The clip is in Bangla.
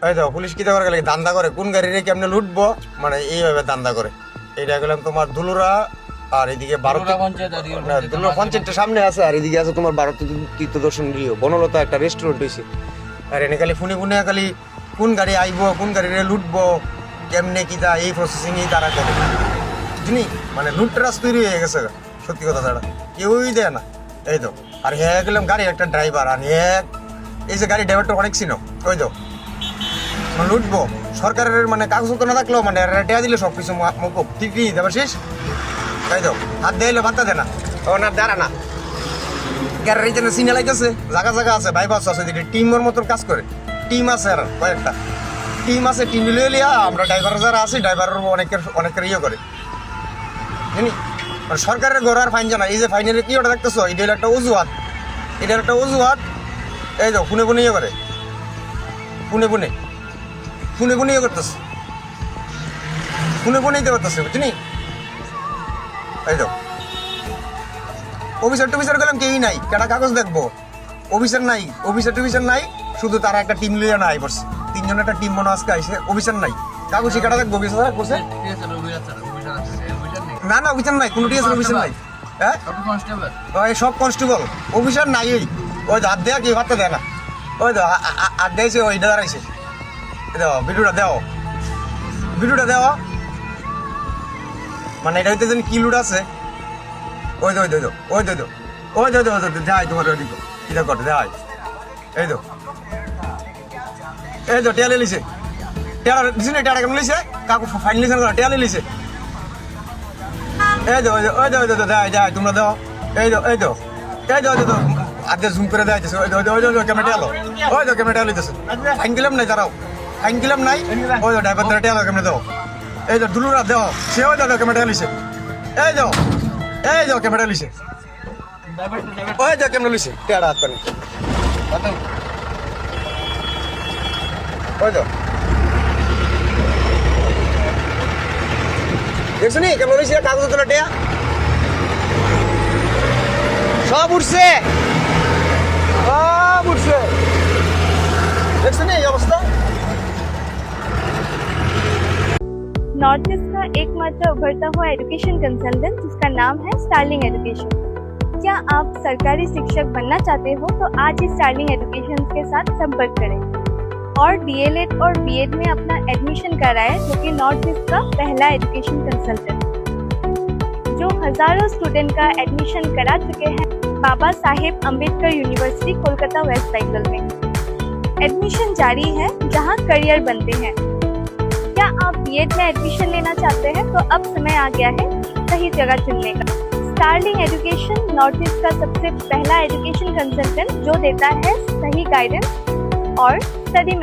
এই তো পুলিশ কি করে গেলে দান্দা করে কোন গাড়ি রে কেমনে লুটবো মানে এইভাবে দান্দা করে। এইটা গেলাম তোমার দুলুরা আর এদিকে দুলুরা পঞ্চায়েতের সামনে আছে আর এদিকে আছে তোমার ভারত তীর্থদর্শন গৃহ বনলতা একটা রেস্টুরেন্ট হয়েছে। আর এনে খালি ফোনে ফোনে খালি কোন গাড়ি আইবো কোন গাড়ি রে লুটবো কেমনে কি তা এই প্রসেসিংই তারা করে বুঝলি মানে লুটরাজ তৈরি হয়ে গেছে সত্যি কথা ছাড়া কেউই দেয় না। এই তো আর হ্যাঁ গেলাম গাড়ি একটা ড্রাইভার আর হ্যাঁ এই যে গাড়ি ড্রাইভারটা অনেক ছিল ওই তো লুটবো সরকারের মানে কাগজপত্র না থাকলেও মানে রেটিয়া দিলে সব কিছু মুকুব ঠিকই দেবার শেষ। তাই তো হাত দিয়ে বার্তা দেয় না ও না দাঁড়া না গাড়ির এই জন্য সিনে লাগতেছে জায়গা জায়গা আছে বাইপাস আছে যেটি টিমের মতন কাজ করে টিম আছে আর কয়েকটা টিম আছে টিম লিয়ে লিয়া আমরা ড্রাইভার যারা আছি ড্রাইভারের অনেকের ইয়ে করে জানি মানে সরকারের ঘর আর ফাইন জানা এই যে ফাইনের কি ওটা দেখতেছো এটার একটা অজুহাত এটার একটা অজুহাত। এই তো পুনে পুনে ইয়ে করে পুনে পুনে পুনে পুনে ইয়ে করতেছে পুনে পুনে ইয়ে করতেছে বুঝলি। এই তো অফিসার টফিসার গেলাম কেউই নাই কেটা কাগজ দেখবো অফিসার নাই অফিসার নাই শুধু তারা একটা টিম লিয়ে না আই পড়ছে তিনজন একটা টিম মনে আজকে আইসে অফিসার নাই কাগজ কেটা দেখবো অফিসার করছে না না অফিসার নাই কোনো টিএসের অফিসার নাই হ্যাঁ সব কনস্টেবল অফিসার নাই ওই হাত দেয়া কি ভাতটা দেয় না ওই তো হাত দিয়েছে ওই দাঁড়াইছে দেওয়া ভিডিওটা দেওয়া মানে এটা হইতে যেন কি লুট আছে ওই তো দেখাই তোমার ওই এটা করতে দেখাই এই তো টেয়ালে লিছে টেয়ার দিছে না টেয়ার কেমন লিছে কাকু ফাইন লিছে না টেয়ালে লিছে এই তো দেখাই তোমরা দাও এই তো আগে জুম করে দেওয়া যাচ্ছে ওই ক্যামেরা এলো ওই তো ক্যামেরা লিতেছে ফাইন গেলাম নাই দাঁড়াও ফাইন গেলাম নাই ওই তো ড্রাইভার দ্বারা টেয়ালো ক্যামেরা দাও এই তো দুলুরা দেও সে ওই তো ক্যামেরা লিছে এই তো ক্যামেরা লিছে ওই তো ক্যামেরা লিছে টেয়ারা হাত পানি ওই তো দেখছো নি ক্যামেরা লিছে কাগজ তোলা টেয়া সব উঠছে দেখছো নি এই অবস্থা। नॉर्थ ईस्ट का एकमात्र उभरता हुआ एजुकेशन कंसल्टेंट जिसका नाम है स्टारलिंग एजुकेशन। क्या आप सरकारी शिक्षक बनना चाहते हो तो आज ही स्टारलिंग एजुकेशन के साथ संपर्क करें और डीएलएड और बीएड में अपना एडमिशन कराएं जो कि नॉर्थ ईस्ट का पहला एजुकेशन कंसल्टेंट जो हजारों स्टूडेंट का एडमिशन करा चुके हैं बाबा साहेब अम्बेडकर यूनिवर्सिटी कोलकाता वेस्ट बेंगल में। एडमिशन जारी है जहां करियर बनते हैं। क्या आप बीएड में एडमिशन लेना चाहते हैं तो अब समय आ गया है सही जगह चुनने का। स्टारलिंग एजुकेशन नॉर्थ ईस्ट का सबसे पहला एजुकेशन कंसल्टेंट जो देता है सही गाइडेंस और स्टडी